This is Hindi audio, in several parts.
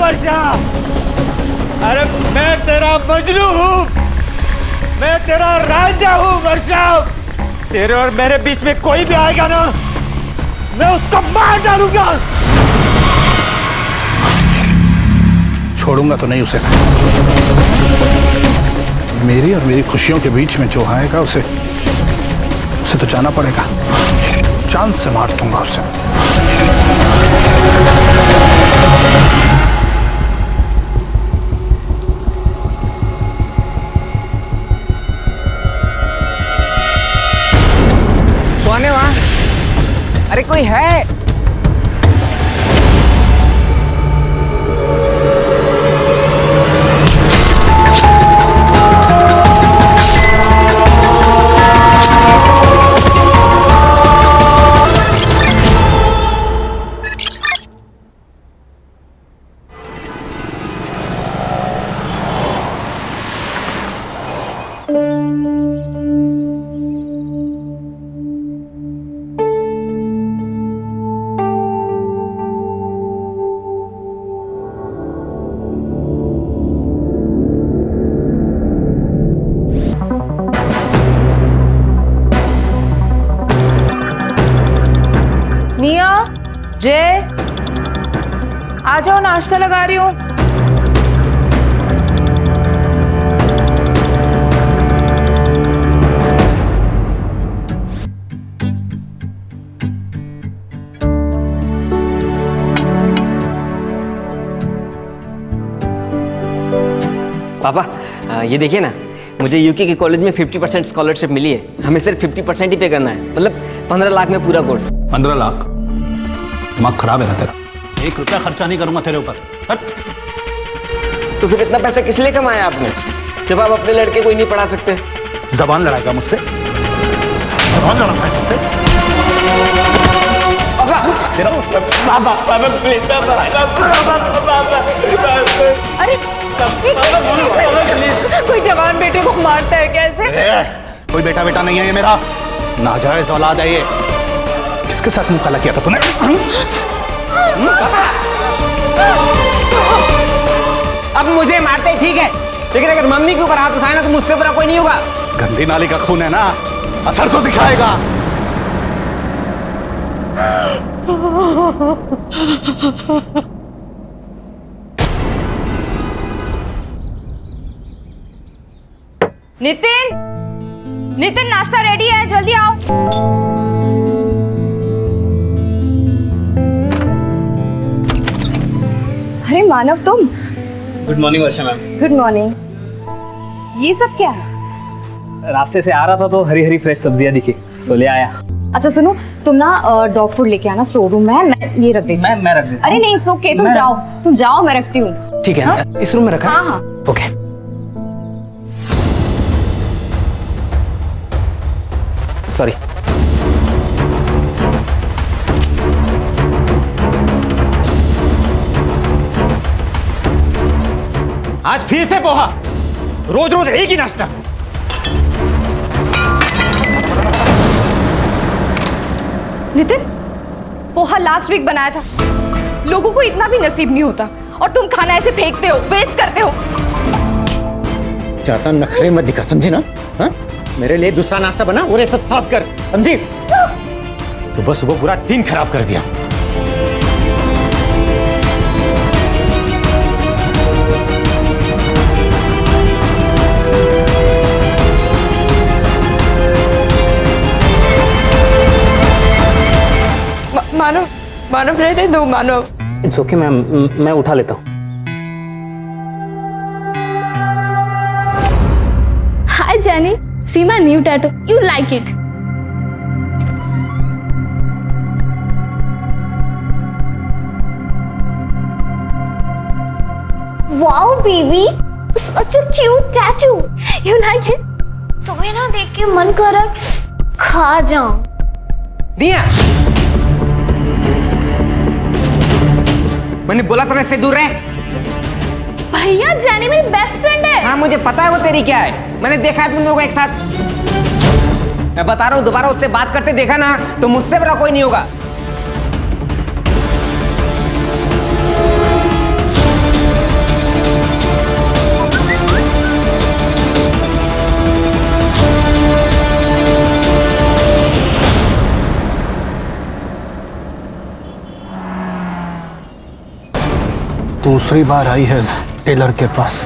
वर्षा। अरे मैं तेरा मजनू हूँ, मैं तेरा राजा हूँ वर्षा। तेरे और मेरे बीच में कोई भी आएगा ना, मैं उसको मार डालूंगा। छोड़ूंगा तो नहीं उसे। मेरी और मेरी खुशियों के बीच में जो आएगा उसे तो जाना पड़ेगा। चांद से मार दूंगा उसे। कौन है वहां? अरे कोई है? निया, जय, आ जाओ, नाश्ता लगा रही हूँ। पापा, ये देखिए ना, मुझे यूके के कॉलेज में 50% स्कॉलरशिप मिली है। हमें सिर्फ 50% ही पे करना है, मतलब 15 लाख में पूरा कोर्स। 15 लाख? दिमाग खराब है ना तेरा? 1 रुपया खर्चा नहीं करूंगा तेरे ऊपर। हट। तो फिर इतना पैसा किस लिए कमाया आपने, जब आप अपने लड़के को ही नहीं पढ़ा सकते? जबान लड़ाएगा मुझसे? जबान लड़ाता है मुझसे? पापा, अरे कोई जवान बेटे को मारता है कैसे? कोई बेटा बेटा नहीं है ये मेरा, नाजायज औलाद है ये। किसके साथ मुकाला किया था तूने? अब मुझे मारते ठीक है, लेकिन अगर मम्मी के ऊपर हाथ उठाए ना तो मुझसे बुरा कोई नहीं होगा। गंदी नाली का खून है ना, असर तो दिखाएगा। नितिन, नितिन नाश्ता रेडी है, जल्दी आओ। अरे मानव, तुम? गुड मॉर्निंग वर्षा मैम। Good morning. ये सब क्या है? रास्ते से आ रहा था तो हरी हरी फ्रेश सब्जियां दिखी, सो ले आया। अच्छा सुनो, तुम ना डॉग फूड लेके आना, स्टोर रूम में है, मैं ये रख देती हूँ। मैं रख देता हूँ। अरे नहीं, इट्स ओके, तुम जाओ, मैं रखती हूँ। ठीक है, इस रूम में रखा? हाँ हाँ। ओके। सॉरी। आज फिर से पोहा, रोज रोज एक ही नाश्ता। नितिन, पोहा लास्ट वीक बनाया था, लोगों को इतना भी नसीब नहीं होता, और तुम खाना ऐसे फेंकते हो, वेस्ट करते हो। ज्यादा नखरे मत दिखा, समझी ना? हाँ? मेरे लिए दूसरा नाश्ता बना और ये सब साफ कर, समझी? सुबह सुबह पूरा दिन खराब कर दिया। मानव रहने दो, मानव। इट्स ओके मैम, मैं उठा लेता हूँ। Hi Jenny, see my new tattoo. You like it? Wow, baby, such a cute tattoo. You like it? तुम्हें ना देख के मन कर रहा है खा जाऊं। निया, मैंने बोला तो इससे दूर रह। भैया, जेनी मेरी बेस्ट फ्रेंड है। हाँ, मुझे पता है वो तेरी क्या है, मैंने देखा है तुम लोगों को एक साथ। मैं बता रहा हूँ, दोबारा उससे बात करते देखा ना तो मुझसे बड़ा कोई नहीं होगा। दूसरी बार आई है इस टेलर के पास।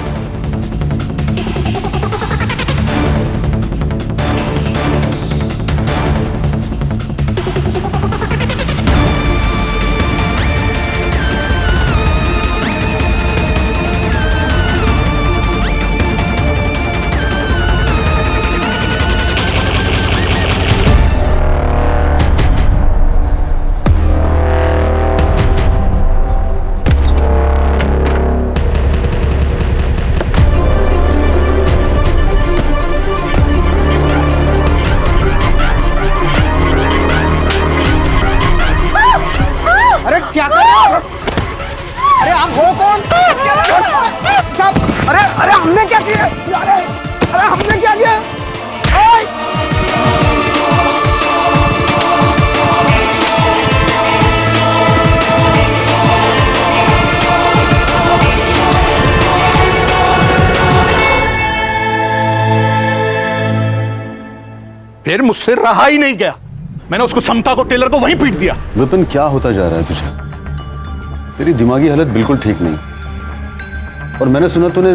अरे क्या कर रहे हो? अरे आप हो कौन? साहब, अरे हमने क्या किया? अरे हमने क्या किया? फिर मुझसे रहा ही नहीं गया, मैंने उसको समता को, टेलर को वहीं पीट दिया। विपिन, क्या होता जा रहा है तुझे? तेरी दिमागी हालत बिल्कुल ठीक नहीं। और मैंने सुना तूने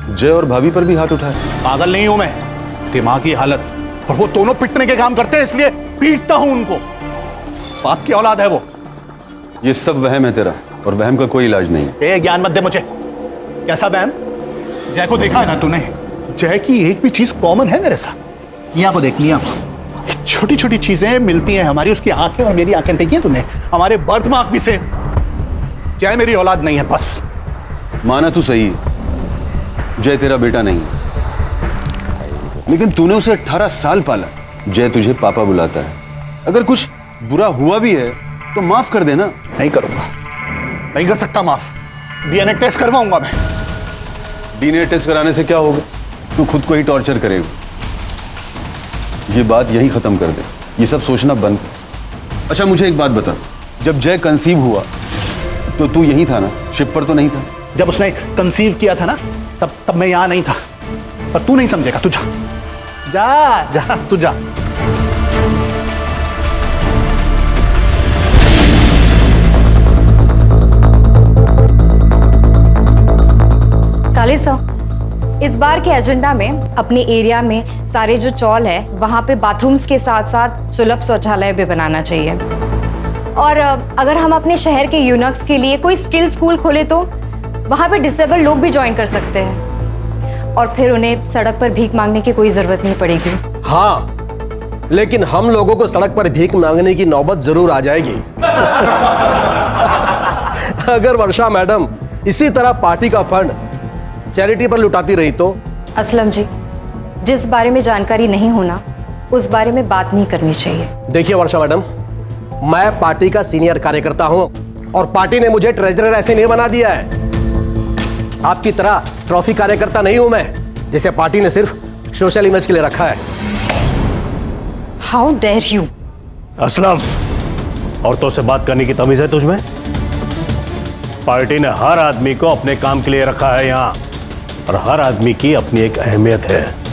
जय और भाभी पर भी हाथ उठाया। पागल नहीं हूं मैं, दिमागी हालत। और वो दोनों पिटने के काम करते हैं, इसलिए पीटता हूं उनको। बाप की औलाद है वो। ये सब वहम है तेरा, और वहम का कोई इलाज नहीं। ए, ज्ञान मत दे मुझे। कैसा वहम? जय को देखा है ना तूने? जय की एक भी चीज कॉमन है मेरे साथ। मियां को देख, मियां को। छोटी छोटी चीजें मिलती हैं हमारी, उसकी आंखें और मेरी आंखें देखी हैं तूने? हमारे बर्थ मार्क भी से। जय मेरी औलाद नहीं है, बस। माना तू सही है, जय तेरा बेटा नहीं है, लेकिन तूने उसे 18 साल पाला। जय तुझे पापा बुलाता है। अगर कुछ बुरा हुआ भी है तो माफ कर देना। नहीं करूंगा, नहीं कर सकता माफ। डीएनए टेस्ट करवाऊंगा मैं। डीएनए टेस्ट कराने से क्या होगा? तू खुद को ही टॉर्चर करेगा। ये बात यही खत्म कर दे, ये सब सोचना बंद कर। अच्छा मुझे एक बात बता, जब जय कंसीव हुआ तो तू यही था ना? शिप पर तो नहीं था? जब उसने कंसीव किया था ना, तब मैं यहां नहीं था। पर तू नहीं समझेगा, तू जा जा जा, तू जा। काली साहब, इस बार के एजेंडा में अपने एरिया में सारे जो चौल है वहाँ पे बाथरूम्स के साथ साथ सुलभ शौचालय भी बनाना चाहिए। और अगर हम अपने शहर के यूनक्स के लिए कोई स्किल स्कूल खोले तो वहाँ पे डिसेबल लोग भी ज्वाइन कर सकते हैं, और फिर उन्हें सड़क पर भीख मांगने की कोई जरूरत नहीं पड़ेगी। हाँ, लेकिन हम लोगों को सड़क पर भीख मांगने की नौबत जरूर आ जाएगी। अगर वर्षा मैडम इसी तरह पार्टी का फंड चैरिटी पर लुटाती रही तो। असलम जी, जिस बारे में जानकारी नहीं होना उस बारे में बात नहीं करनी चाहिए। देखिए वर्षा मैडम, मैं पार्टी का सीनियर कार्यकर्ता हूं और पार्टी ने मुझे ट्रेजरर ऐसे नहीं बना दिया है। आपकी तरह ट्रॉफी कार्यकर्ता नहीं हूं मैं, जिसे पार्टी ने सिर्फ सोशल इमेज के लिए रखा है। How dare you! असलम, औरतों से बात करने की तमीज है तुझमें? पार्टी ने हर आदमी को अपने काम के लिए रखा है यहाँ, और हर आदमी की अपनी एक अहमियत है।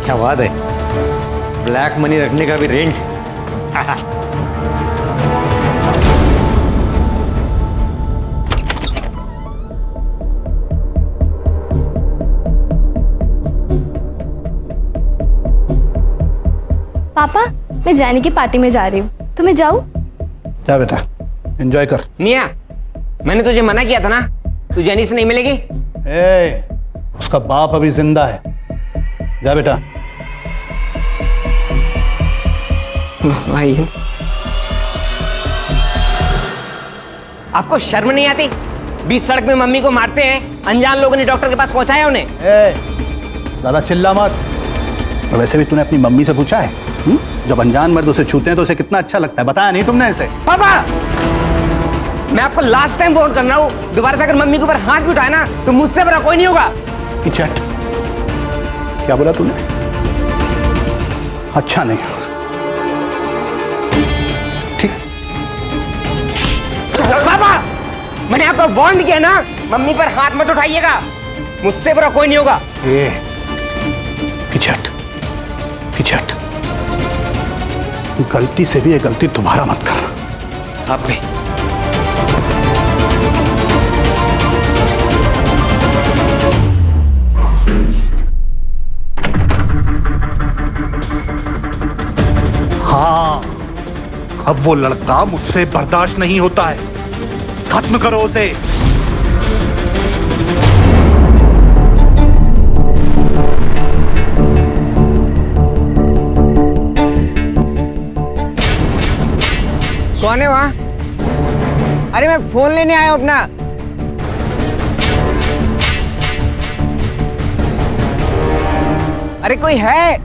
क्या बात है, ब्लैक मनी रखने का भी रेंज। पापा, मैं जाने की पार्टी में जा रही हूँ, तो मैं जाऊँ? जा बेटा, एंजॉय कर। मियाँ, मैंने तुझे मना किया था ना, तू जेनी से नहीं मिलेगी। ए, उसका बाप अभी जिंदा है। जा बेटा। भाई आपको शर्म नहीं आती? बीच सड़क में मम्मी को मारते हैं, अनजान लोगों ने डॉक्टर के पास पहुंचाया उन्हें। ज्यादा चिल्ला मत। और वैसे भी तूने अपनी मम्मी से पूछा है जब अनजान मर्द उसे छूते हैं तो उसे कितना अच्छा लगता है? बताया नहीं तुमने ऐसे? पापा, मैं आपको लास्ट टाइम फोन कर रहा हूँ, दोबारा से अगर मम्मी के ऊपर हाथ भी उठाए ना तो मुझसे बड़ा कोई नहीं होगा। चट, क्या बोला तूने? अच्छा नहीं होगा। ठीक। पापा, मैंने आपको वार्न किया ना, मम्मी पर हाथ मत उठाइएगा, मुझसे बड़ा कोई नहीं होगा। पिछट, पिछट, गलती से भी ये गलती दोबारा मत कर। आप भी। हाँ, अब वो लड़का मुझसे बर्दाश्त नहीं होता है। खत्म करो उसे। कौन है वहां? अरे मैं फोन लेने आया हूं अपना। अरे कोई है?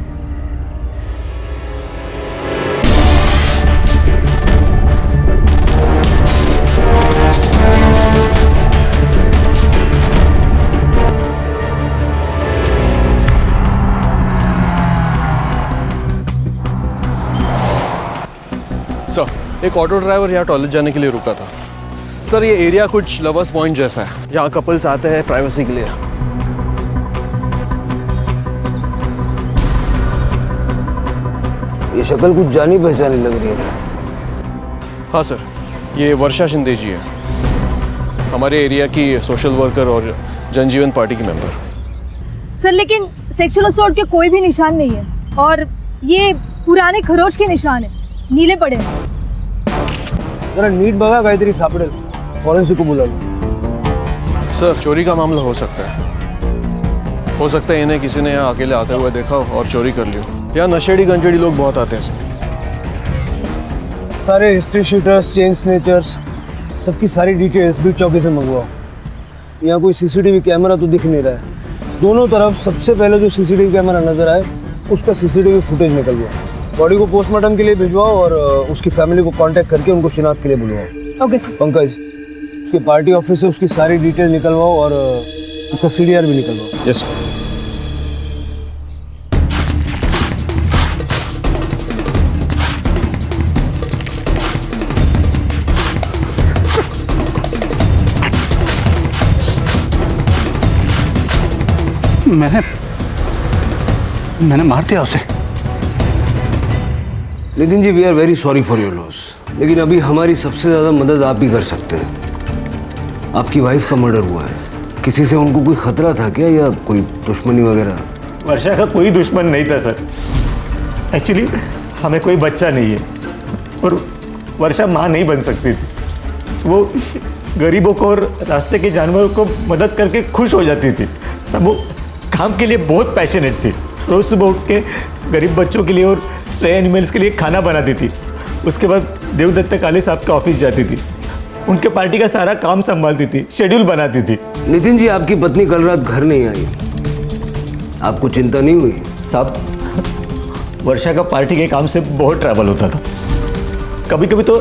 सर, एक ऑटो ड्राइवर यहाँ टॉयलेट जाने के लिए रुका था। सर, ये एरिया कुछ लवर्स पॉइंट जैसा है, यहाँ कपल्स आते हैं प्राइवेसी के लिए। ये शक्ल कुछ जानी पहचानी लग रही है। हाँ सर, ये वर्षा शिंदे जी है, हमारे एरिया की सोशल वर्कर और जनजीवन पार्टी की मेंबर। सर, लेकिन सेक्सुअल असॉल्ट के कोई भी निशान नहीं है और ये पुराने खरोच के निशान है, नीले पड़े हैं। जरा नीट बघा काहीतरी सापडेल, फॉरेंसिक को बुला लो। सर, चोरी का मामला हो सकता है। हो सकता है इन्हें किसी ने यहाँ अकेले आते हुए देखा और चोरी कर लियो। यहाँ नशेड़ी गंजेड़ी लोग बहुत आते हैं सर। सारे हिस्ट्री शीटर्स, चेन स्नेचर्स, सबकी सारी डिटेल्स बीट चौकी से मंगवाओ। यहाँ कोई सीसीटीवी कैमरा तो दिख नहीं रहा है। दोनों तरफ सबसे पहले जो सीसीटीवी कैमरा नजर आए उसका सीसीटीवी फुटेज निकलवाओ। बॉडी को पोस्टमार्टम के लिए भिजवाओ और उसकी फैमिली को कांटेक्ट करके उनको शिनाख्त के लिए बुलवाओ। Okay sir. पंकज, उसके पार्टी ऑफिस से उसकी सारी डिटेल निकलवाओ और उसका सीडीआर भी निकलवाओ। यस। मैंने मार दिया उसे। Nitin ji, we are very sorry for your loss, लेकिन अभी हमारी सबसे ज़्यादा मदद आप ही कर सकते हैं। आपकी वाइफ का मर्डर हुआ है, किसी से उनको कोई खतरा था क्या या कोई दुश्मनी वगैरह? वर्षा का कोई दुश्मन नहीं था सर। एक्चुअली हमें कोई बच्चा नहीं है और वर्षा माँ नहीं बन सकती थी। वो गरीबों को और रास्ते के जानवरों को मदद करके खुश हो जाती थी। सब वो काम के लिए बहुत पैशनेट थी। रोज़ सुबह उठ के गरीब बच्चों के लिए और स्ट्रे एनिमल्स के लिए खाना बनाती थी। उसके बाद देवदत्त काले साहब के ऑफिस जाती थी, उनके पार्टी का सारा काम संभालती थी, शेड्यूल बनाती थी। नितिन जी, आपकी पत्नी कल रात घर नहीं आई, आपको चिंता नहीं हुई? साहब, वर्षा का पार्टी के काम से बहुत ट्रैवल होता था। कभी कभी तो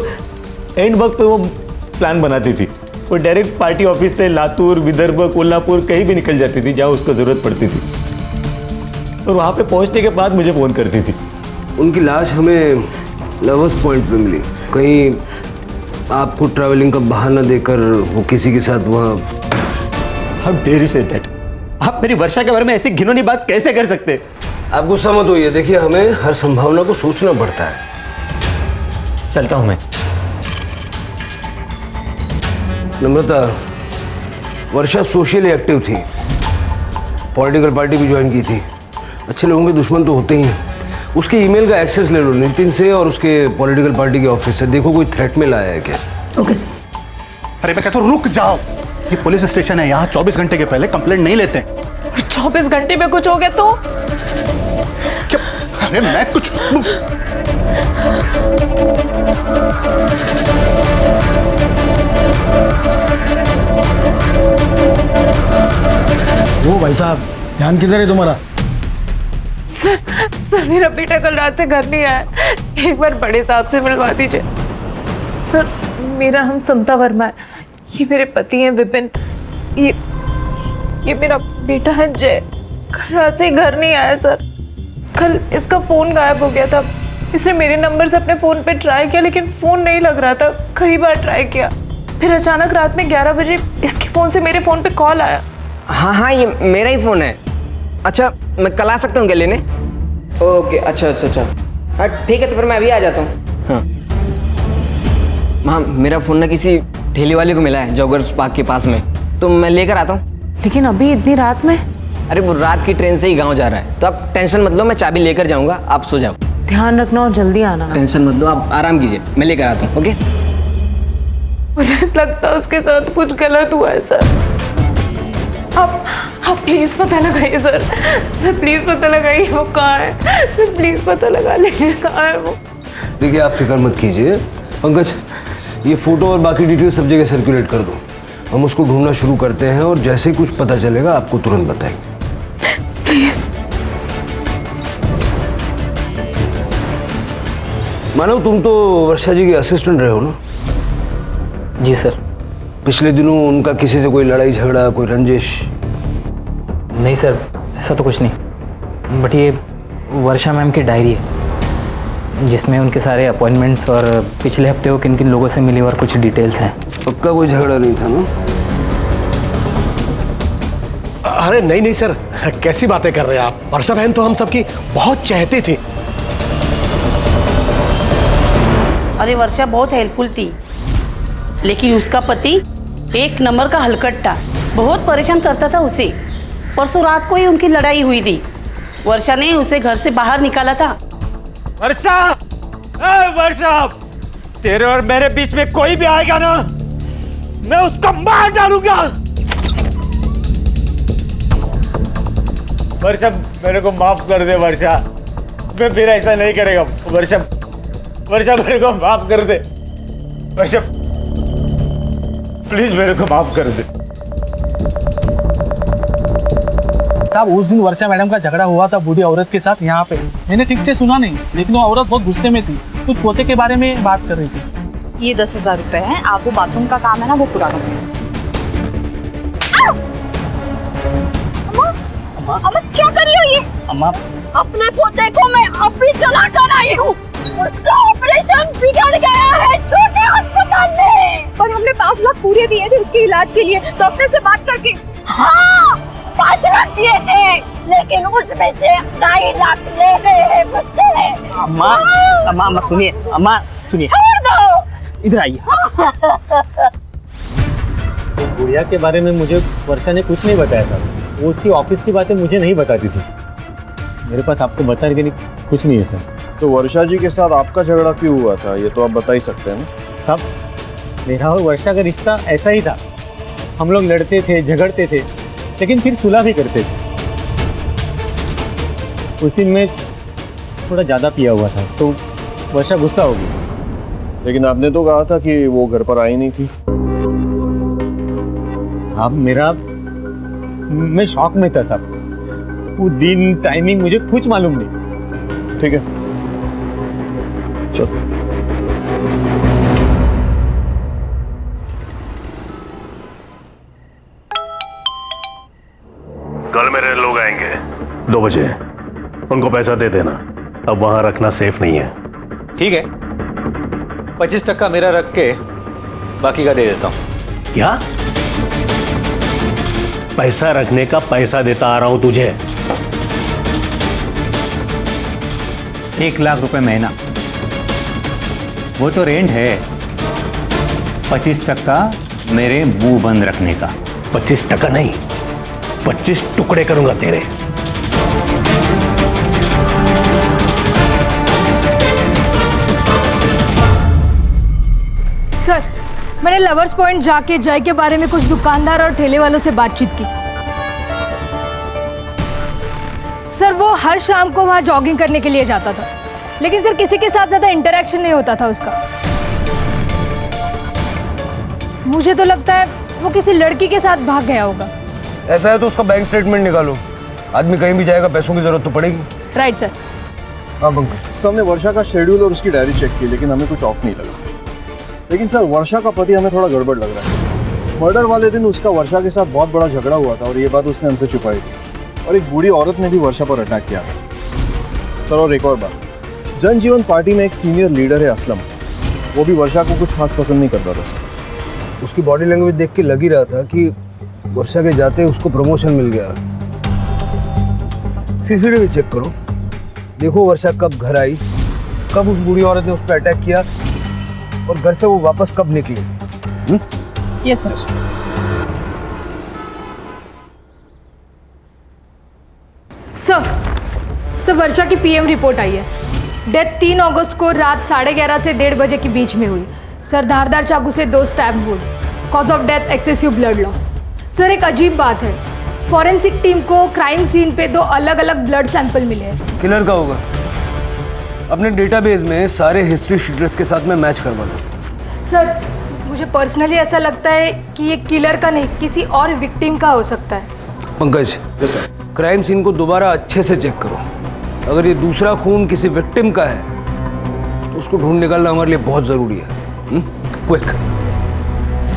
एंड वक्त पे वो प्लान बनाती थी। वो डायरेक्ट पार्टी ऑफिस से लातूर, विदर्भ, कोल्हापुर कहीं भी निकल जाती थी जहाँ उसको ज़रूरत पड़ती थी और वहाँ पे पहुँचने के बाद मुझे फ़ोन करती थी। उनकी लाश हमें लवर्स पॉइंट पे मिली। कहीं आपको ट्रैवलिंग का बहाना देकर वो किसी के साथ वहाँ? How dare you say that? आप मेरी वर्षा के बारे में ऐसी घिनौनी बात कैसे कर सकते? आप गुस्सा मत होइए, देखिए हमें हर संभावना को सोचना पड़ता है। चलता हूँ मैं। नम्रता, वर्षा सोशली एक्टिव थी, पॉलिटिकल पार्टी भी ज्वाइन की थी। अच्छे लोगों के दुश्मन तो होते ही हैं। उसके ईमेल का एक्सेस ले लो नितिन से और उसके पॉलिटिकल पार्टी के ऑफिस से, देखो कोई थ्रेट मेल आया है क्या। Okay sir. अरे मैं कहता हूँ रुक जाओ, ये पुलिस स्टेशन है, यहाँ 24 घंटे के पहले कंप्लेंट नहीं लेते। 24 घंटे में कुछ हो गया तो? अरे मैं कुछ वो भाई साहब, ध्यान किधर है तुम्हारा? सर मेरा बेटा कल रात से घर नहीं आया, एक बार बड़े साहब से मिलवा दीजिए। सर मेरा नाम समता वर्मा है, ये मेरे पति हैं विपिन, ये मेरा बेटा है जय। कल रात से घर नहीं आया सर। कल इसका फोन गायब हो गया था, इसने मेरे नंबर से अपने फोन पे ट्राई किया लेकिन फोन नहीं लग रहा था, कई बार ट्राई किया, फिर अचानक रात में 11 बजे इसके फोन से मेरे फोन पे कॉल आया। हाँ ये मेरा ही फोन है। अच्छा मैं कल आ सकता हूँ क्या लेने? ओके अच्छा हाँ ठीक है, तो फिर मैं अभी आ जाता हूँ। हाँ मेरा फ़ोन ना किसी ठेले वाले को मिला है जॉगर्स पार्क के पास में, तो मैं लेकर आता हूँ। लेकिन अभी इतनी रात में? अरे वो रात की ट्रेन से ही गांव जा रहा है, तो आप टेंशन मत लो, मैं चाबी लेकर जाऊँगा, आप सो जाओ। ध्यान रखना और जल्दी आना। टेंशन मत लो, आप आराम कीजिए, मैं लेकर आता हूँ। ओके। मुझे लगता है उसके साथ कुछ गलत हुआ है सर। आप प्लीज पता लगाइए सर प्लीज पता लगाइए वो कहाँ है, सर प्लीज पता लगा लीजिए कहाँ है वो। देखिए आप फिक्र मत कीजिए पंकज, ये फोटो और बाकी डिटेल सब जगह सर्कुलेट कर दो, हम उसको ढूंढना शुरू करते हैं और जैसे ही कुछ पता चलेगा आपको तुरंत बताएंगे। प्लीज। मानव तुम तो वर्षा जी के असिस्टेंट रहे हो ना? जी सर। पिछले दिनों उनका किसी से कोई लड़ाई झगड़ा, कोई रंजिश? नहीं सर, ऐसा तो कुछ नहीं, बट ये वर्षा मैम की डायरी है जिसमें उनके सारे अपॉइंटमेंट्स और पिछले हफ्ते वो किन किन लोगों से मिली और कुछ डिटेल्स हैं। पक्का कोई झगड़ा नहीं था ना? अरे नहीं सर, कैसी बातें कर रहे हैं आप? वर्षा बहन तो हम सबकी बहुत चाहते थे। अरे वर्षा बहुत हेल्पफुल थी, लेकिन उसका पति एक नंबर का हलकट था, बहुत परेशान करता था उसे। परसों रात को ही उनकी लड़ाई हुई थी, वर्षा ने उसे घर से बाहर निकाला था। वर्षा, तेरे और मेरे बीच में कोई भी आएगा ना, मैं उसको मार डालूंगा। वर्षा मेरे को माफ कर दे वर्षा, मैं फिर ऐसा नहीं करेगा। वर्षा मेरे को माफ कर दे वर्षा, प्लीज मेरे को माफ कर दे। साहब उस दिन वर्षा मैडम का झगड़ा हुआ था बूढ़ी औरत के साथ यहाँ पे, मैंने ठीक से सुना नहीं, लेकिन वो औरत बहुत गुस्से में थी, कुछ पोते के बारे में बात कर रही थी। ये 10,000 रुपए है, आप वो बाथरूम का काम है ना वो पूरा करें। अम्मा क्या कर रही हो ये? अम्मा अपने पोते को मैं अभी जला कर आई हूँ, उसका ऑपरेशन बिगड़ गया है छोटे अस्पताल में, पर हमने 5 लाख पूरे दिए थे उसके इलाज के लिए, डॉक्टर से बात करके। हाँ 5 लाख दिए थे, लेकिन उसमें से 2.5 लाख ले गए हैं मुझसे। अम्मा सुनिए, अम्मा सुनिए, छोड़ दो, इधर आइए। गुड़िया के बारे में मुझे वर्षा ने कुछ नहीं बताया साहब, वो उसकी ऑफिस की बातें मुझे नहीं बताती थी, मेरे पास आपको बताने के लिए कुछ नहीं है सर। तो वर्षा जी के साथ आपका झगड़ा क्यों हुआ था, ये तो आप बता ही सकते हैं ना साहब? मेरा और वर्षा का रिश्ता ऐसा ही था, हम लोग लड़ते थे, झगड़ते थे, लेकिन फिर सुलह भी करते थे। उस दिन मैं थोड़ा ज़्यादा पिया हुआ था तो वर्षा गुस्सा हो गई। लेकिन आपने तो कहा था कि वो घर पर आई नहीं थी। अब मैं शॉक में था साहब, वो दिन टाइमिंग मुझे कुछ मालूम नहीं। ठीक है चलो। कल मेरे लोग आएंगे 2 बजे, उनको पैसा दे देना, अब वहां रखना सेफ नहीं है। ठीक है, 25% मेरा रख के बाकी का दे देता हूं। क्या? पैसा रखने का पैसा देता आ रहा हूं तुझे। 1 लाख रुपए महीना, वो तो रेंट है। 25% मेरे मुंह बंद रखने का। 25% नहीं, 25 टुकड़े करूंगा तेरे। सर मैंने लवर्स पॉइंट जाके जय के बारे में कुछ दुकानदार और ठेले वालों से बातचीत की। सर वो हर शाम को वहाँ जॉगिंग करने के लिए जाता था, लेकिन सर किसी के साथ ज़्यादा इंटरेक्शन नहीं होता था उसका। मुझे तो लगता है वो किसी लड़की के साथ भाग गया होगा। ऐसा है तो उसका बैंक स्टेटमेंट निकालो, आदमी कहीं भी जाएगा पैसों की जरूरत तो पड़ेगी। Right sir. हाँ पंकज, हमने वर्षा का शेड्यूल और उसकी डायरी चेक की, लेकिन हमें कुछ ऑफ नहीं लगा। लेकिन सर वर्षा का पति हमें थोड़ा गड़बड़ लग रहा है। मर्डर वाले दिन उसका वर्षा के साथ बहुत बड़ा झगड़ा हुआ था और ये बात उसने हमसे छुपाई थी, और एक बूढ़ी औरत ने भी वर्षा पर अटैक किया था। सर और एक और बात, जनजीवन पार्टी में एक सीनियर लीडर है असलम, वो भी वर्षा को कुछ खास पसंद नहीं करता था सर। उसकी बॉडी लैंग्वेज देख के लग ही रहा था कि वर्षा के जाते उसको प्रमोशन मिल गया। सीसीटीवी चेक करो, देखो वर्षा कब घर आई, कब उस बूढ़ी औरत ने उस पर अटैक किया और घर से वो वापस कब निकली। Yes sir. सर वर्षा की पीएम रिपोर्ट आई है। डेथ 3 अगस्त को रात 11:30 से 1:30 बजे के बीच में हुई। सर धारदार चाकू से 2 स्टैब हुए। Cause of death excessive blood loss. Sir एक अजीब बात है, फॉरेंसिक टीम को क्राइम सीन पे 2 अलग अलग ब्लड सैंपल मिले हैं। किलर का होगा, अपने डेटाबेस में सारे हिस्ट्री शीटर्स के साथ में मैच करवा लो। सर मुझे पर्सनली ऐसा लगता है कि ये किलर का नहीं, किसी और विक्टिम का हो सकता है। पंकज, क्राइम सीन को दोबारा अच्छे से चेक करो। अगर ये दूसरा खून किसी विक्टिम का है तो उसको ढूंढ निकालना हमारे लिए बहुत ज़रूरी है। क्विक।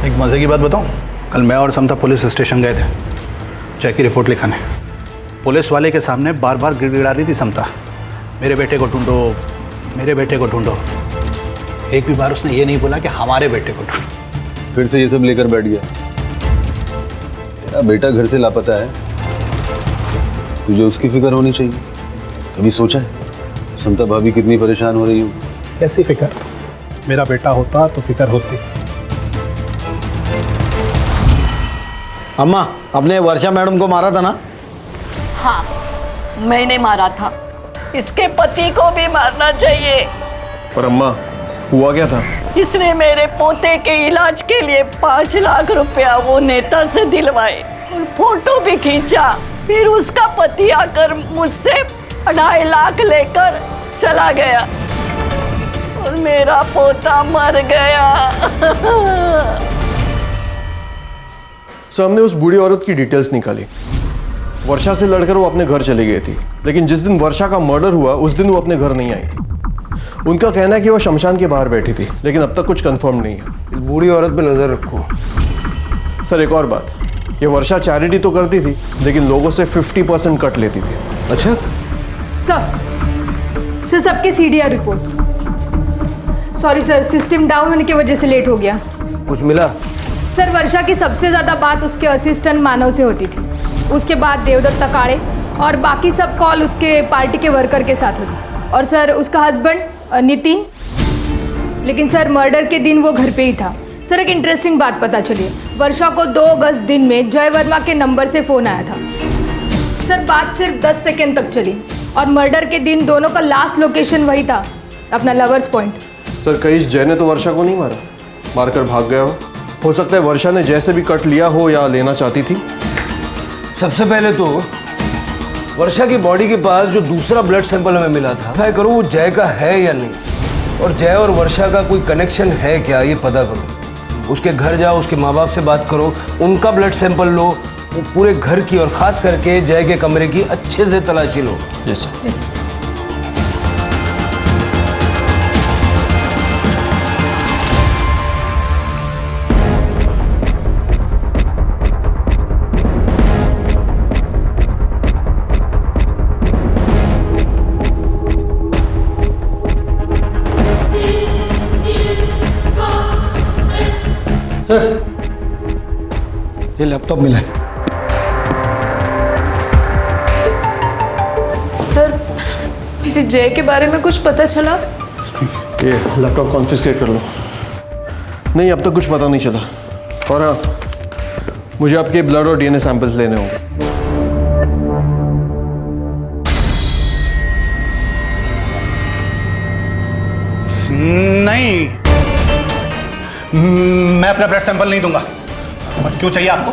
एक मज़े की बात बताऊं, कल मैं और समता पुलिस स्टेशन गए थे जय की रिपोर्ट लिखाने। पुलिस वाले के सामने बार बार गिड़गिड़ा रही थी समता, मेरे बेटे को ढूंढो, मेरे बेटे को ढूंढो। एक भी बार उसने ये नहीं बोला कि हमारे बेटे को ढूंढो। फिर से ये सब लेकर बैठ गया। तेरा बेटा घर से लापता है, तुझे उसकी फिक्र होनी चाहिए। कभी सोचा है समता भाभी कितनी परेशान हो रही हो? कैसी फिक्र? मेरा बेटा होता तो फिक्र होती। अम्मा, आपने वर्षा मैडम को मारा था ना? हाँ, मैंने मारा था। इसके पति को भी मारना चाहिए। पर अम्मा, हुआ क्या था? इसने मेरे पोते के इलाज के लिए 5 लाख रुपया वो नेता से दिलवाए और फोटो भी खींचा। फिर उसका पति आकर मुझसे 2.5 लाख लेकर चला गया और मेरा पोता मर गया। सर हमने उस बूढ़ी औरत की डिटेल्स निकाली। वर्षा से लड़कर वो अपने घर चली गई थी, लेकिन जिस दिन वर्षा का मर्डर हुआ उस दिन वो अपने घर नहीं आई। उनका कहना है कि वो शमशान के बाहर बैठी थी, लेकिन अब तक कुछ कंफर्म नहीं है। इस बूढ़ी औरत पे नजर रखो। सर एक और बात, ये वर्षा चैरिटी तो करती थी, लेकिन लोगों से 50% कट लेती थी। अच्छा सर सबके CDR reports. Sorry sir, system down होने की वजह से लेट हो गया। कुछ मिला? सर वर्षा की सबसे ज़्यादा बात उसके असिस्टेंट मानव से होती थी, उसके बाद देवदत्त तकाड़े और बाकी सब कॉल उसके पार्टी के वर्कर के साथ होती। और सर उसका हस्बैंड नितिन, लेकिन सर मर्डर के दिन वो घर पे ही था। सर एक इंटरेस्टिंग बात पता चली, वर्षा को 2 अगस्त दिन में जय वर्मा के नंबर से फ़ोन आया था। सर बात सिर्फ 10 सेकेंड तक चली और मर्डर के दिन दोनों का लास्ट लोकेशन वही था, अपना लवर्स पॉइंट। सर कहीं जय ने तो वर्षा को नहीं मारा, मारकर भाग गया हो सकता है वर्षा ने जैसे भी कट लिया हो या लेना चाहती थी। सबसे पहले तो वर्षा की बॉडी के पास जो दूसरा ब्लड सैंपल हमें मिला था, ट्राई करो वो जय का है या नहीं, और जय और वर्षा का कोई कनेक्शन है क्या ये पता करो। उसके घर जाओ, उसके माँ बाप से बात करो, उनका ब्लड सैंपल लो, वो पूरे घर की और खास करके जय के कमरे की अच्छे से तलाशी लो। Yes sir. ये लैपटॉप मिला है। सर मेरे जय के बारे में कुछ पता चला? ये लैपटॉप कॉन्फिस्केट कर लो। नहीं अब तक कुछ पता नहीं चला, और हाँ मुझे आपके ब्लड और डीएनए सैंपल्स लेने होंगे। नहीं, मैं अपना ब्लड सैंपल नहीं दूंगा। और क्यों चाहिए आपको?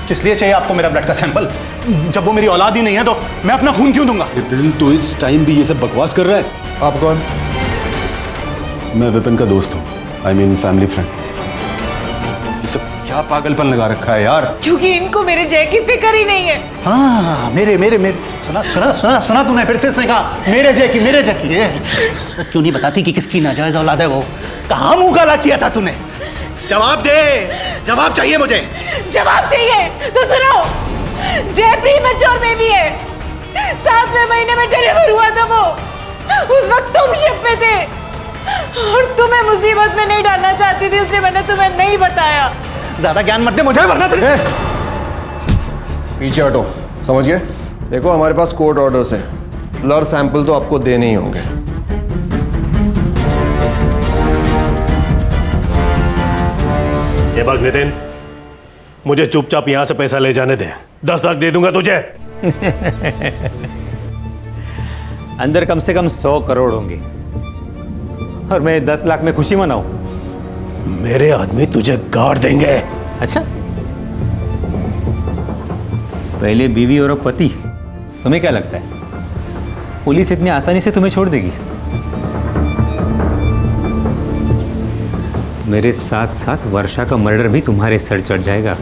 किस लिए चाहिए आपको मेरा ब्लड का सैंपल? जब वो मेरी औलाद ही नहीं है तो मैं अपना खून क्यों दूंगा? विपिन, तो इस टाइम भी ये सब बकवास कर रहा है? आप कौन? मैं विपिन का दोस्त हूँ, आई मीन फैमिली फ्रेंड। ये सब क्या पागलपन लगा रखा है यार? क्योंकि इनको मेरे जय की फिक्र ही नहीं है। हाँ, मेरे मेरे मेरे सुना सुना सुना सुना तूने? फिर से इसने कहा मेरे जय की, मेरे जय की। सच क्यों नहीं बताती कि किसकी नाजायज औलाद है वो? कहाँ मुंह काला किया था तूने? जवाब दे, जवाब चाहिए मुझे। जवाब चाहिए तो सुनो, जय प्री मैच्योर बेबी है, 7वें महीने में डिलीवर हुआ था वो। उस वक्त तुम शिप पे थे और तुम्हें मुसीबत में नहीं डालना चाहती थी, इसलिए मैंने तुम्हें नहीं बताया। ज्यादा ज्ञान मत दे मुझे, वरना फिर पीछे हटो, समझ गए? देखो हमारे पास कोर्ट ऑर्डर्स हैं, ब्लड सैंपल तो आपको देने ही होंगे। ये बात नितिन, मुझे चुपचाप यहां से पैसा ले जाने दे, 10 लाख दे दूंगा तुझे। अंदर कम से कम 100 करोड़ होंगे और मैं 10 लाख में खुशी मनाऊं? मेरे आदमी तुझे गाड़ देंगे। अच्छा, पहले बीवी और अब पति। तुम्हें क्या लगता है पुलिस इतनी आसानी से तुम्हें छोड़ देगी? मेरे साथ साथ वर्षा का मर्डर भी तुम्हारे सर चढ़ जाएगा।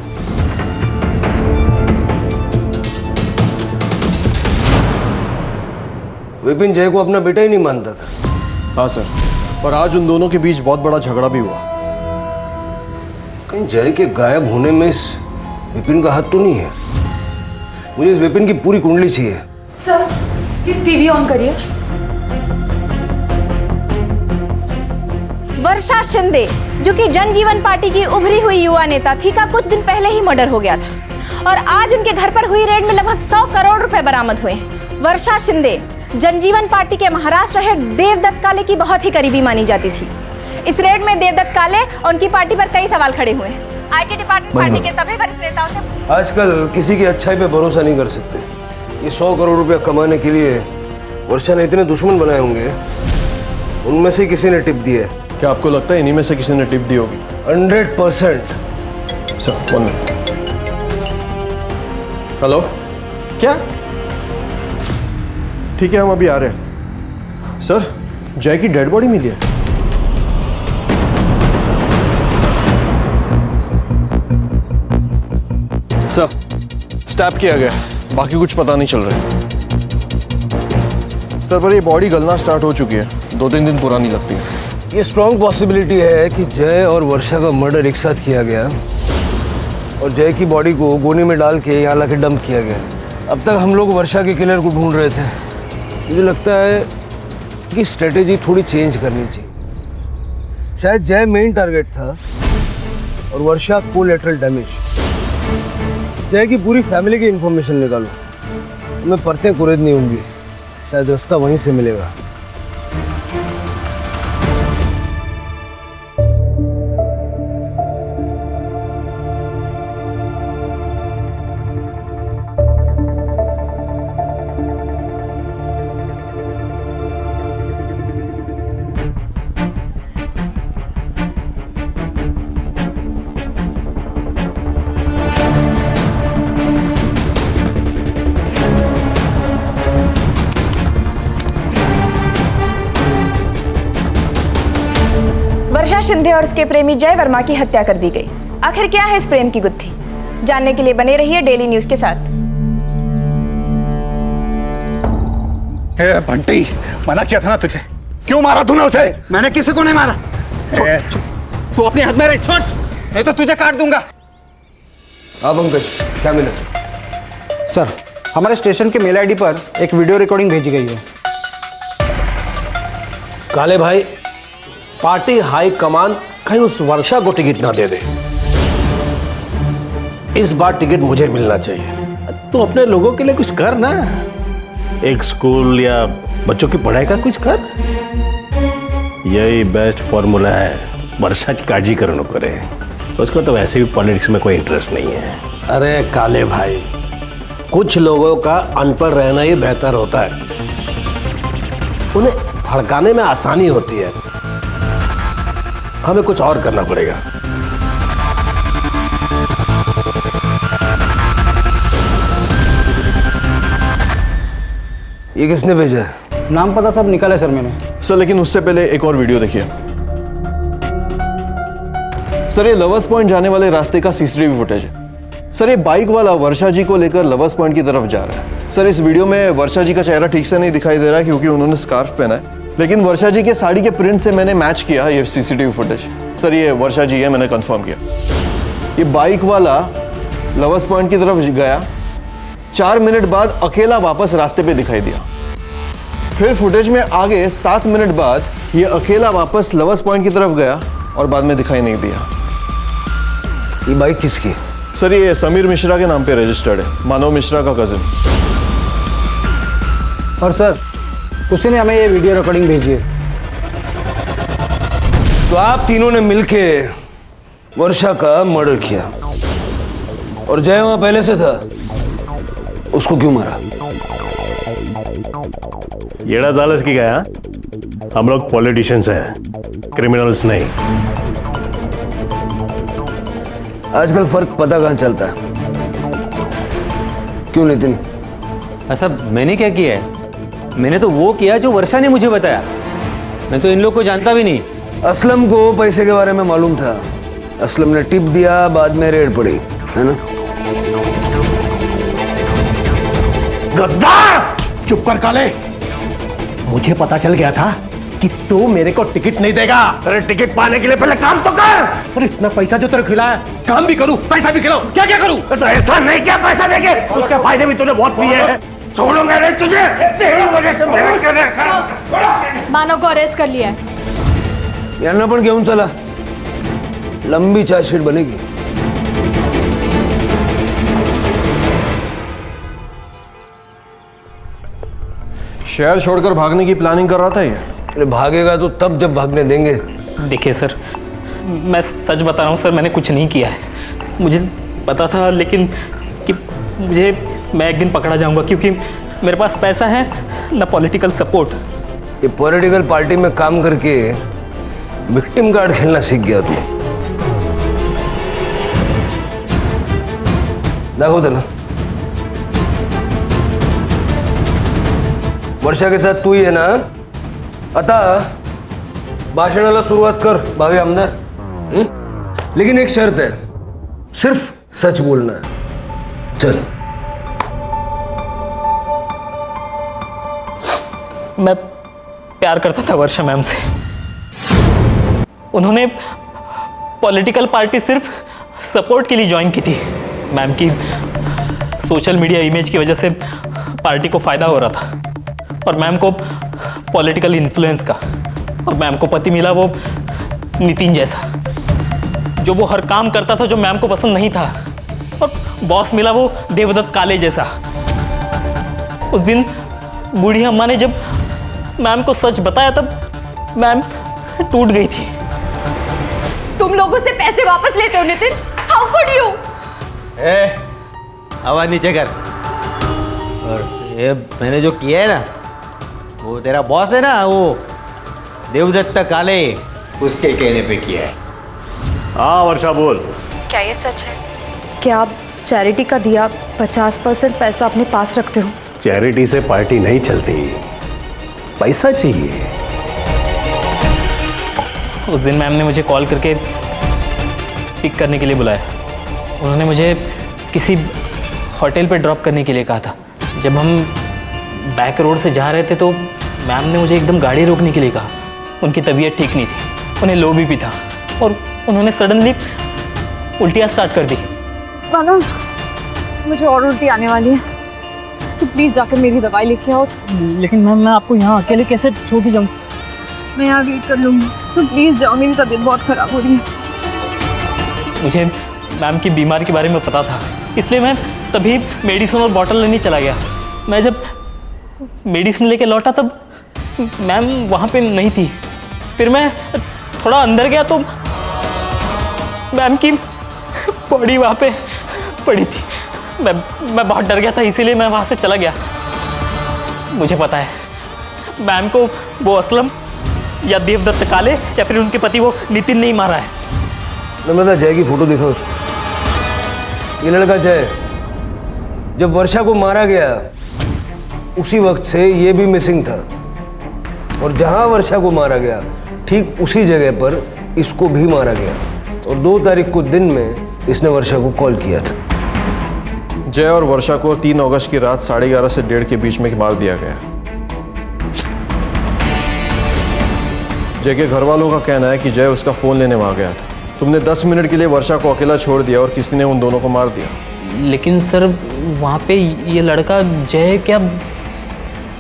विपिन जय को अपना बेटा ही नहीं मानता था। हाँ सर, पर आज उन दोनों के बीच बहुत बड़ा झगड़ा भी हुआ। कहीं जय के गायब होने में इस विपिन का हाथ तो नहीं है? मुझे इस विपिन की पूरी कुंडली चाहिए। सर प्लीज टीवी ऑन करिए। वर्षा शिंदे, जो कि जनजीवन पार्टी की उभरी हुई युवा नेता थी, का कुछ दिन पहले ही मर्डर हो गया था और आज उनके घर पर हुई रेड में लगभग 100 करोड़ रुपए बरामद हुए। वर्षा शिंदे जनजीवन पार्टी के महाराष्ट्र हेड देवदत्त काले की बहुत ही करीबी मानी जाती थी। इस रेड में देवदत्त काले और उनकी पार्टी पर कई सवाल खड़े हुए। आईटी डिपार्टमेंट पार्टी के सभी वरिष्ठ नेताओं से आजकल किसी की अच्छाई पे भरोसा नहीं कर सकते। ये 100 करोड़ रुपया कमाने के लिए वर्षा ने इतने दुश्मन बनाए होंगे, उनमें से किसी ने टिप दी है। क्या आपको लगता है इन्हीं में से किसी ने टिप दी होगी? 100%। Sir 1 minute. हेलो, क्या? ठीक है, हम अभी आ रहे हैं। सर, जय की डेड बॉडी मिली है। सर, स्टैब किया गया, बाकी कुछ पता नहीं चल रहा है। सर, पर ये बॉडी गलना स्टार्ट हो चुकी है, 2-3 दिन पुरानी लगती है। ये स्ट्रॉन्ग पॉसिबिलिटी है कि जय और वर्षा का मर्डर एक साथ किया गया और जय की बॉडी को गोनी में डाल के यहाँ लाके डंप किया गया। अब तक हम लोग वर्षा के किलर को ढूंढ रहे थे। मुझे लगता है कि स्ट्रेटेजी थोड़ी चेंज करनी चाहिए। शायद जय मेन टारगेट था और वर्षा कोलैटरल डैमेज। जय की पूरी फैमिली की इंफॉर्मेशन निकालो, मैं परतें कुरेदनी होंगी, शायद रास्ता वहीं से मिलेगा। वर्षा शिंदे और उसके प्रेमी जय वर्मा की हत्या कर दी गई। आखिर क्या है इस प्रेम की गुत्थी? जानने के लिए बने रहिए डेली न्यूज के साथ। बंटी, मना किया था ना तुझे, क्यों मारा तूने उसे? मैंने किसी को नहीं मारा। तू अपने हाथ में रह, छोड़, नहीं तो तुझे काट दूंगा। हाँ पंकज, क्या मिला? सर, हमारे स्टेशन के मेल आईडी पर एक वीडियो रिकॉर्डिंग भेजी गई है। काले भाई, पार्टी हाई कमान कहीं उस वर्षा को टिकट ना दे दे। इस बार टिकट मुझे मिलना चाहिए। तू अपने लोगों के लिए कुछ कर ना, एक स्कूल या बच्चों की पढ़ाई का कुछ कर। यही बेस्ट फॉर्मूला है वर्षा की काळजी करो करे। उसको तो वैसे भी पॉलिटिक्स में कोई इंटरेस्ट नहीं है। अरे काले भाई, कुछ लोगों का अनपढ़ रहना ही बेहतर होता है, उन्हें भड़काने में आसानी होती है। हमें कुछ और करना पड़ेगा। ये किसने भेजा है? नाम पता सब निकाला है सर मैंने। सर लेकिन उससे पहले एक और वीडियो देखिए। सर ये लवर्स पॉइंट जाने वाले रास्ते का सीसीटीवी फुटेज है। सर ये बाइक वाला वर्षा जी को लेकर लवर्स पॉइंट की तरफ जा रहा है। सर इस वीडियो में वर्षा जी का चेहरा ठीक से नहीं दिखाई दे रहा है क्योंकि उन्होंने स्कार्फ पहना है, लेकिन वर्षा जी के साड़ी के प्रिंट से मैंने मैच किया ये सीसीटीवी फुटेज। सर ये वर्षा जी है, मैंने कंफर्म किया। ये बाइक वाला लवर्स पॉइंट की तरफ गया, 4 मिनट बाद अकेला वापस रास्ते पे दिखाई दिया। फिर फुटेज में आगे 7 मिनट बाद ये अकेला वापस लवर्स पॉइंट की तरफ गया और बाद में दिखाई नहीं दिया। ये बाइक किसकी? सर ये समीर मिश्रा के नाम पे रजिस्टर्ड है, मानव मिश्रा का कजिन। और सर उसने हमें ये वीडियो रिकॉर्डिंग भेजी है। तो आप तीनों ने मिलके वर्षा का मर्डर किया और जय वहां पहले से था, उसको क्यों मारा? येड़ा जालस की गया, हम लोग पॉलिटिशियंस हैं, क्रिमिनल्स नहीं। आजकल फर्क पता कहां चलता है? क्यों नितिन? ऐसा मैंने क्या किया है? मैंने तो वो किया जो वर्षा ने मुझे बताया। मैं तो इन लोग को जानता भी नहीं। असलम को पैसे के बारे में मालूम था, असलम ने टिप दिया, बाद में रेड पड़ी, है ना? गद्दार! चुप कर काले। मुझे पता चल गया था कि तू मेरे को टिकट नहीं देगा। अरे टिकट पाने के लिए पहले काम तो कर। अरे इतना पैसा जो तेरे खिलाया, काम भी करूं, पैसा भी खिलाऊं, क्या क्या करूं? तो ऐसा नहीं क्या पैसा देके उसके फायदे भी तूने बहुत लिए हैं। छोड़ूंगा नहीं तुझे, तेरी वजह से मेहनत कर रहा। मानव को अरेस्ट कर लिया है। यार पण घेऊन चला, लंबी चार्जशीट बनेगी। शहर छोड़कर भागने की प्लानिंग कर रहा था ये। अरे भागेगा तो तब जब भागने देंगे। देखिए सर, मैं सच बता रहा हूँ सर, मैंने कुछ नहीं किया है। मुझे पता था लेकिन कि मैं एक दिन पकड़ा जाऊंगा क्योंकि मेरे पास पैसा है ना पॉलिटिकल सपोर्ट। ये पॉलिटिकल पार्टी में काम करके विक्टिम कार्ड खेलना सीख गया तू। दाखव त्याला। वर्षा के साथ तू ही है ना? आता भाषणाला सुरुवात कर भावी आमदार। लेकिन एक शर्त है, सिर्फ सच बोलना है। चल। मैं प्यार करता था वर्षा मैम से। उन्होंने पॉलिटिकल पार्टी सिर्फ सपोर्ट के लिए ज्वाइन की थी। मैम की सोशल मीडिया इमेज की वजह से पार्टी को फायदा हो रहा था और मैम को पॉलिटिकल इन्फ्लुएंस का। और मैम को पति मिला वो नितिन जैसा, जो वो हर काम करता था जो मैम को पसंद नहीं था। और बॉस मिला वो देवदत्त काले जैसा। उस दिन बूढ़ी अम्मा ने जब मैम को सच बताया तब मैम टूट गई थी। तुम लोगों से पैसे वापस लेते हो नितिन? How could you? आवाज नीचे कर। और ये मैंने जो किया है ना, वो तेरा बॉस है ना, वो देवदत्त काले, उसके कहने पे किया है। हाँ वर्षा बोल। क्या ये सच है? क्या आप चैरिटी का दिया 50% पैसा अपने पास रखते हो? चैरिटी से पार्टी नहीं चलती, पैसा चाहिए। उस दिन मैम ने मुझे कॉल करके पिक करने के लिए बुलाया। उन्होंने मुझे किसी होटल पे ड्रॉप करने के लिए कहा था। जब हम बैक रोड से जा रहे थे तो मैम ने मुझे एकदम गाड़ी रोकने के लिए कहा। उनकी तबीयत ठीक नहीं थी, उन्हें लो बीपी था और उन्होंने सडनली उल्टियाँ स्टार्ट कर दी। मानव, मुझे और उल्टी आने वाली है, तो प्लीज जाकर मेरी दवाई लेके आओ। लेकिन मैम मैं आपको यहाँ अकेले कैसे छोड़ के जाऊँ? मैं यहाँ वेट कर लूँगी, तो प्लीज जाओ, मेरी तबीयत बहुत खराब हो रही है। मुझे मैम की बीमारी के बारे में पता था, इसलिए मैं तभी मेडिसिन और बॉटल लेने चला गया। मैं जब मेडिसिन लेके लौटा तब मैम वहाँ पे नहीं थी। फिर मैं थोड़ा अंदर गया तो मैम की बॉडी वहाँ पे पड़ी थी। मैं बहुत डर गया था, इसीलिए मैं वहाँ से चला गया। मुझे पता है मैम को वो असलम या देवदत्त काले या फिर उनके पति वो नितिन ने ही मारा है। नम्रता, जय की फोटो देखो उसको। ये लड़का जय, जब वर्षा को मारा गया उसी वक्त से ये भी मिसिंग था और जहां वर्षा को मारा गया ठीक उसी जगह पर इसको भी मारा गया और 2 तारीख को दिन में इसने वर्षा को कॉल किया था। जय और वर्षा को 3 अगस्त की रात 11:30 से 1:30 के बीच में मार दिया गया। जय के घर वालों का कहना है कि जय उसका फ़ोन लेने वहाँ गया था। तुमने 10 मिनट के लिए वर्षा को अकेला छोड़ दिया और किसी ने उन दोनों को मार दिया। लेकिन सर वहाँ पे ये लड़का जय क्या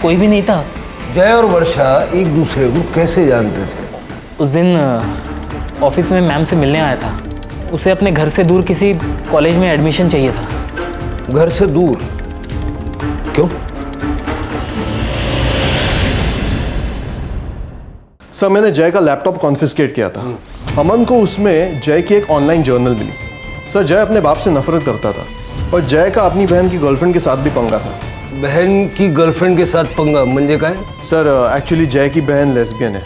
कोई भी नहीं था? जय और वर्षा एक दूसरे को कैसे जानते थे? उस दिन ऑफिस में मैम से मिलने आया था। उसे अपने घर से दूर किसी कॉलेज में एडमिशन चाहिए था। घर से दूर? क्यों? सर मैंने जय का लैपटॉप कॉन्फिस्केट किया था। अमन को उसमें जय की एक ऑनलाइन जर्नल मिली। सर जय अपने बाप से नफरत करता था और जय का अपनी बहन की गर्लफ्रेंड के साथ भी पंगा था। बहन की गर्लफ्रेंड के साथ पंगा म्हणजे काय? सर एक्चुअली जय की बहन लेस्बियन है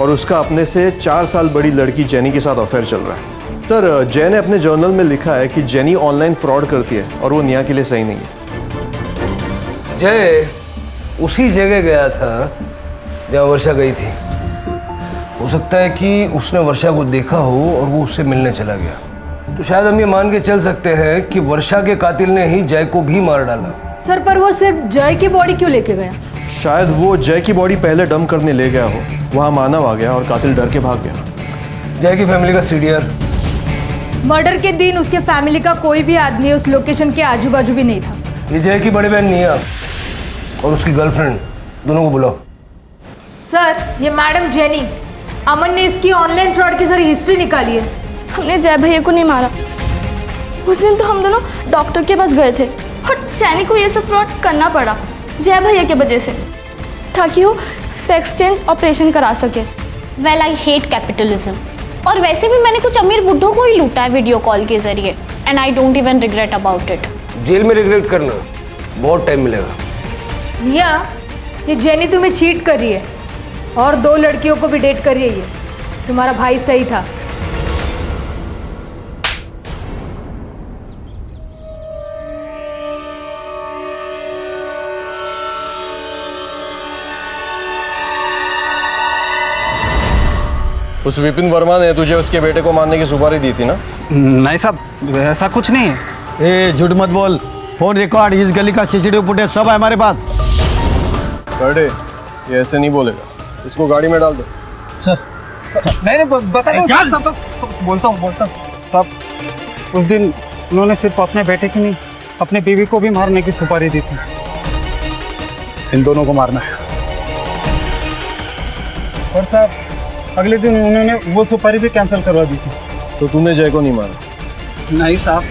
और उसका अपने से 4 साल बड़ी लड़की जेनी के साथ अफेयर चल रहा है। सर जय ने अपने जर्नल में लिखा है कि जेनी ऑनलाइन फ्रॉड करती है और वो निया के लिए सही नहीं है। जय उसी जगह गया था जहाँ वर्षा गई थी। हो सकता है कि उसने वर्षा को देखा हो और वो उससे मिलने चला गया। तो शायद हम ये मान के चल सकते हैं कि वर्षा के कातिल ने ही जय को भी मार डाला। सर पर वो सिर्फ जय की बॉडी क्यों लेके गया? शायद वो जय की बॉडी पहले डंप करने ले गया हो, वहाँ मानव आ गया और कातिल डर के भाग गया। जय की फैमिली का सीडीआर? मर्डर के दिन उसके फैमिली का कोई भी आदमी उस लोकेशन के आजू बाजू भी नहीं था। ये जय की बड़ी बहन निया और उसकी गर्लफ्रेंड दोनों को बुलाओ। सर ये मैडम जेनी, अमन ने इसकी ऑनलाइन फ्रॉड की सारी हिस्ट्री निकाली है। हमने जय भैया को नहीं मारा। उस दिन तो हम दोनों डॉक्टर के पास गए थे और जैनी को ये सब फ्रॉड करना पड़ा जय भैया की वजह से, ताकि वो सेक्स चेंज ऑपरेशन करा सके। Well I hate capitalism. और वैसे भी मैंने कुछ अमीर बुड्ढों को ही लूटा है वीडियो कॉल के जरिए and I don't even regret about it. जेल में रिग्रेट करना बहुत टाइम मिलेगा। निया ये जेनी तुम्हें चीट कर रही है और 2 लड़कियों को भी डेट कर रही है। तुम्हारा भाई सही था। उस विपिन वर्मा ने तुझे उसके बेटे को मारने की सुपारी दी थी ना? नहीं साहब ऐसा कुछ नहीं है। ए झूठ मत बोल। फोन रिकॉर्ड, इस गली का सीसीटीवी फुटेज सब है हमारे पास। बड़े ये ऐसे नहीं बोलेगा, इसको गाड़ी में डाल दो। सर नहीं बता दो। बोलता हूँ साहब, उस दिन उन्होंने सिर्फ अपने बेटे की नहीं अपने बीवी को भी मारने की सुपारी दी थी। इन दोनों को मारना है। और साहब अगले दिन उन्होंने वो सुपारी भी कैंसिल करवा दी थी। तो तूने जय को नहीं मारा? नहीं साहब,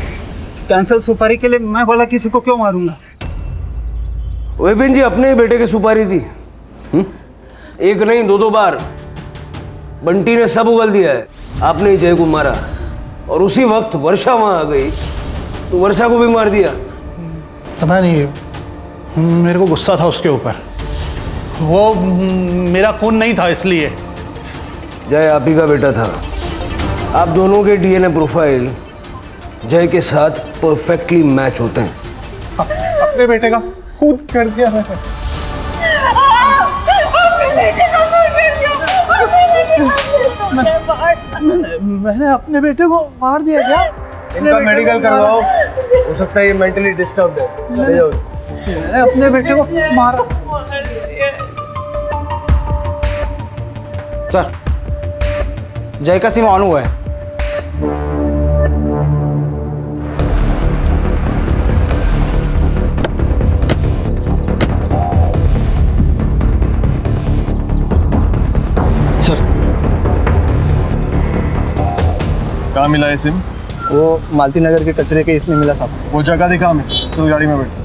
कैंसिल सुपारी के लिए मैं बोला किसी को क्यों मारूंगा। विपिन जी अपने ही बेटे की सुपारी दी। एक नहीं 2 बार बंटी ने सब उगल दिया है। आपने ही जय को मारा और उसी वक्त वर्षा वहां आ गई तो वर्षा को भी मार दिया। पता नहीं, मेरे को गुस्सा था उसके ऊपर। वो मेरा खून नहीं था इसलिए। जय आप ही का बेटा था। आप दोनों के डीएनए प्रोफाइल जय के साथ परफेक्टली मैच होते हैं। अपने बेटे का खून कर दिया मैंने अपने बेटे को मार दिया क्या? इनका मेडिकल करवाओ, हो सकता है ये मेंटली डिस्टर्ब्ड है। चले जाओ। मैंने अपने बेटे को मारा। सर जय का सिम ऑन हुआ है। सर कहाँ मिला है सिम? वो मालती नगर के कचरे के इसमें मिला साहब। वो जगह दिखा हमें, तो गाड़ी में बैठ।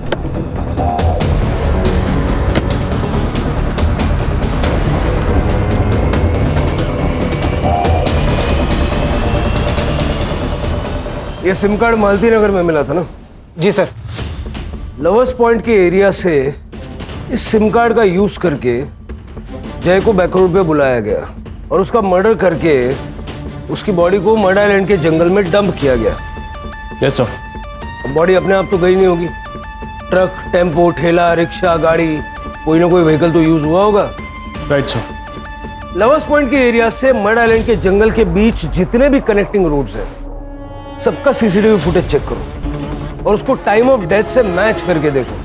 ये सिम कार्ड मालती नगर में मिला था ना? जी सर। लवर्स पॉइंट के एरिया से इस सिम कार्ड का यूज करके जय को बैकरोड पे बुलाया गया और उसका मर्डर करके उसकी बॉडी को मर्डर आइलैंड के जंगल में डंप किया गया। Yes sir. बॉडी अपने आप तो गई नहीं होगी, ट्रक, टेम्पो, ठेला, रिक्शा, गाड़ी, कोई ना कोई व्हीकल तो यूज हुआ होगा। Right sir. लवर्स पॉइंट के एरिया से मड आइलैंड के जंगल के बीच जितने भी कनेक्टिंग रोड्स हैं, सबका सीसीटीवी फुटेज चेक करो और उसको टाइम ऑफ डेथ से मैच करके देखो।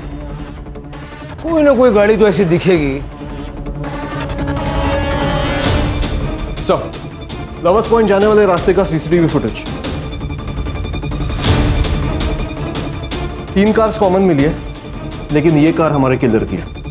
कोई ना कोई गाड़ी तो ऐसी दिखेगी। सर, लवर्स पॉइंट जाने वाले रास्ते का सीसीटीवी फुटेज 3 कार्स कॉमन मिली है, लेकिन ये कार हमारे किलर की है।